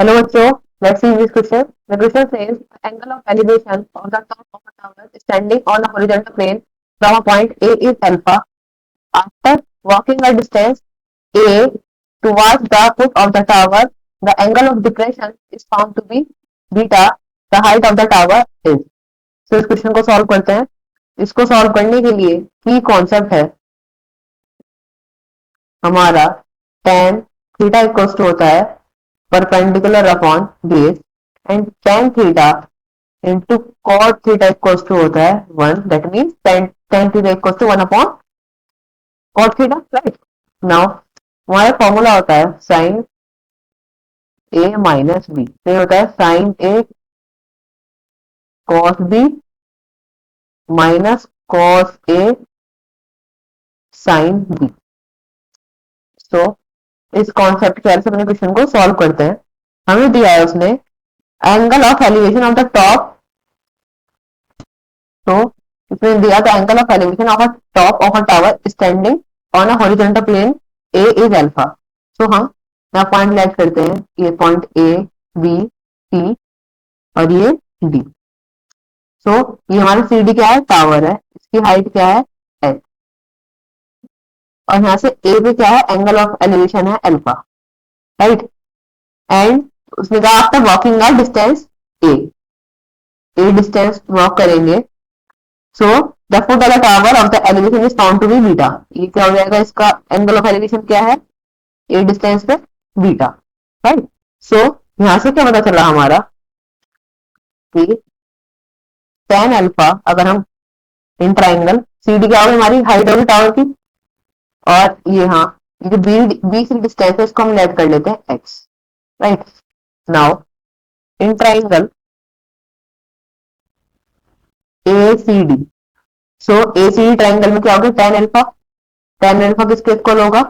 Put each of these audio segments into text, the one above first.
Hello बच्चों, let's see this question. The question says the angle of elevation of the top of a tower standing on a horizontal plane from a point A is alpha. After walking a distance A towards the foot of the tower, the angle of depression is found to be beta. The height of the tower is. So इस question को solve करते हैं. इसको solve करने के लिए की concept है हमारा tan थीटा इक्वल्स टू होता है perpendicular upon base and tan theta into cot theta equals to होता है 1. That means tan theta equals to 1 upon cot theta. Right. Now हमारा फॉर्मूला होता है साइन ए माइनस बी. तो होता है sine A cos B minus cos A sine B. So इस concept के हेल्प से अपने क्वेश्चन को सॉल्व करते हैं. हमें दिया है उसने angle of elevation of the top. तो इसमें दिया था angle of elevation of a top of a tower standing on a horizontal plane A is alpha. So हम यहाँ पॉइंट लेट करते हैं. ये पॉइंट ए बी सी और ये डी. सो ये हमारी सी डी क्या है? टावर है. इसकी हाइट क्या है? एच. और यहाँ से ए पे क्या है? एंगल ऑफ एलिवेशन है अल्फा. राइट. एंड उसने कहा after walking a distance A. A distance walk करेंगे. So the foot of the tower of the elevation is found to be beta. ये क्या हो जाएगा? इसका एंगल ऑफ एलिवेशन क्या है? ए डिस्टेंस पे बीटा. राइट. सो यहां से क्या पता चला हमारा कि tan अल्फा अगर हम इन ट्राइंगल सी डी क्या होगी? हमारी हाइट होगी टावर की. और ये हाँ ये जो बी सी डिस्टेंस है इसको हम लेट कर लेते हैं X. Right. Now in triangle A C D. So A C D triangle में क्या होगा? tan alpha. tan अल्फा किसके इक्वल होगा?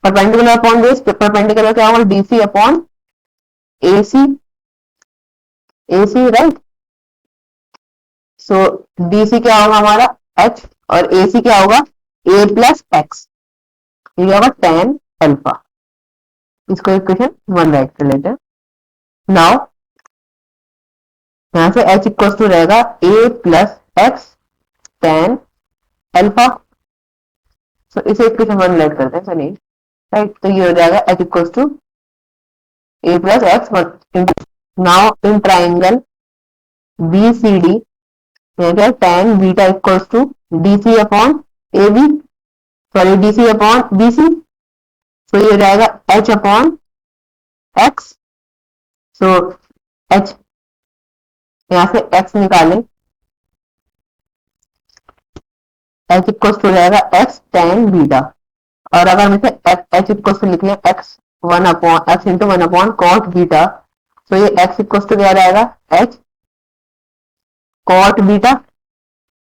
Perpendicular upon base. परपेंडिकुलर क्या होगा? DC upon AC. AC. Right. So DC क्या होगा हमारा? एच. और एसी क्या होगा? A plus X. ये क्या होगा? tan alpha. इसको इक्वेशन 1 राइट कर लेते हैं. नाउ यहां से एच इक्वल टू रहेगा ए प्लस एक्स tan अल्फा. सो इसे इक्वेशन 1 राइट करते हैं. चलिए. राइट. तो ये हो जाएगा H equal to A plus X. Now in triangle B C D क्या tan beta equals to DC upon A B. Sorry DC upon BC. तो ये हो जाएगा H upon X. So H यहां से एक्स निकालें. एच इक्वल्स टू हो जाएगा एक्स tan बीटा. और अगर हम इसे एच इक्वल्स टू लिख लें X 1 upon X into 1 upon cot beta. तो ये एक्स इक्वल्स टू क्या जाएगा? H cot beta.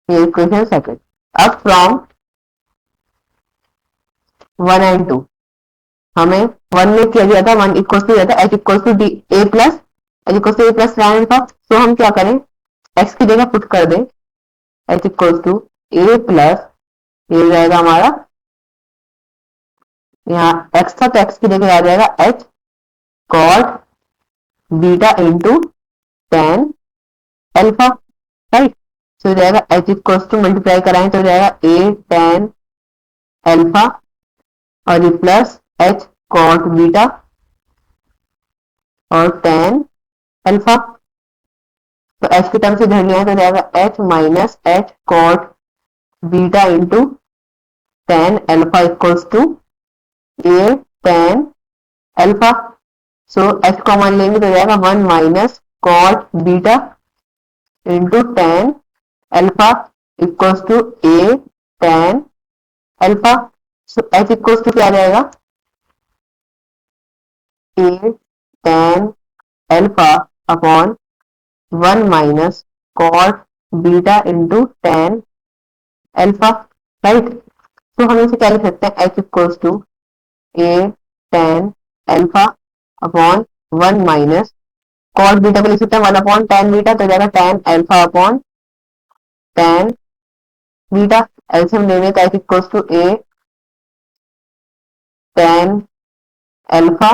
ये इक्वेशन सेकंड. अब फ्रॉम 1 एंड 2 हमें 1 में किया गया था 1 इक्वल्स टू जाता है H equals to D A plus H equals to A plus tan theta. तो हम क्या करें? एक्स की जगह पुट कर दें H equals to A plus ये हो जाएगा हमारा यहाँ एक्स था तो एक्स की जगह आ जाएगा H cot beta into tan alpha. Right. तो हो जाएगा एच इक्वल्स टू मल्टीप्लाई कराएं तो हो जाएगा ए tan अल्फा और ये प्लस एच कॉट बीटा और tan अल्फा. तो एच की टर्म से इधर लिया तो जाएगा H minus H cot beta into tan alpha equals to A tan alpha. So H common लेंगे तो जाएगा 1 minus cot beta into tan alpha equals to A tan alpha. So H equals to क्या आ जाएगा? A tan alpha upon 1 minus cot beta into tan alpha. Right. तो हम इसे क्या लिख सकते हैं? H equals to A tan alpha upon 1 minus cot beta को लिख सकते हैं 1 अपॉन tan बीटा. तो जाएगा tan alpha upon tan beta. LCM लेने का H equals to A tan alpha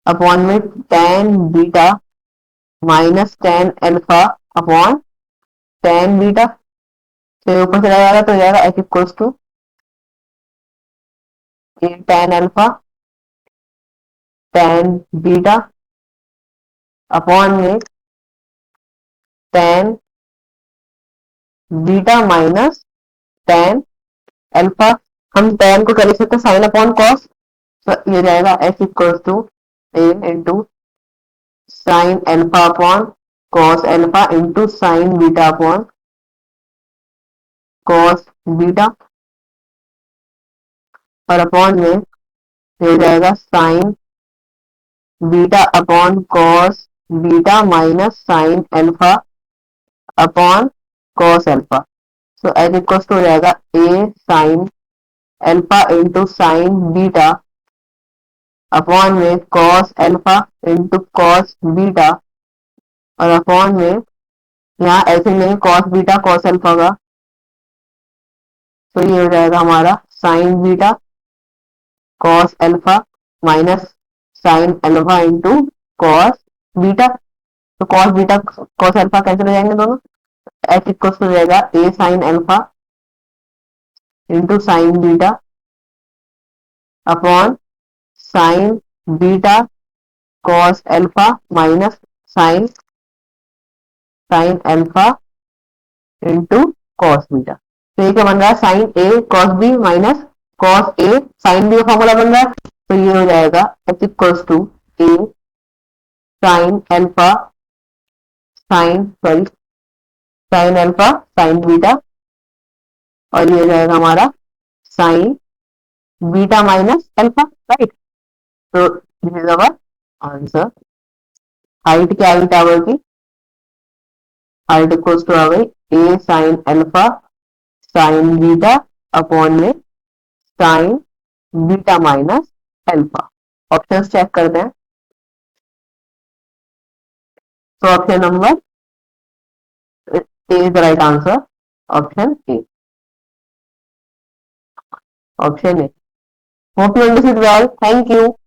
upon में tan beta minus tan alpha upon tan beta, फिर ऊपर चला जाएगा तो हो जाएगा H equals to tan alpha tan beta upon में tan beta minus tan alpha. हम tan को कर लिख सकते हैं साइन अपॉन कॉस, तो ये जाएगा H equals to A into sine alpha upon cos alpha into sine beta upon cos beta, और अपॉन में हो जाएगा sine beta upon cos beta minus sine alpha upon cos alpha. So H equals to हो जाएगा A sine alpha into sine beta upon में cos alpha into cos beta, और upon में यहाँ ऐसे नहीं कॉस बीटा कॉस अल्फा का, तो ये हो जाएगा हमारा sine beta cos alpha minus sine alpha into cos beta, तो cos beta cos alpha cancel हो जाएंगे दोनों, एच इक्वल हो जाएगा A sine alpha into sine beta upon sine beta cos alpha minus sine sine alpha into cos beta. तो ये क्या बन रहा है sine A cos B minus cos A sine B का फॉर्मूला बन रहा है, तो ये हो जाएगा H equals to A sine alpha sine alpha sine beta, और ये हो जाएगा हमारा sine beta minus alpha, right. तो this is our answer. Height क्या आई टावर की, हाइट इक्वल्स टू आ गई A sine alpha sine beta upon में sine beta minus alpha. Options check करते हैं। तो option number A is the right answer, option A, option A. Hope you understood well, thank you.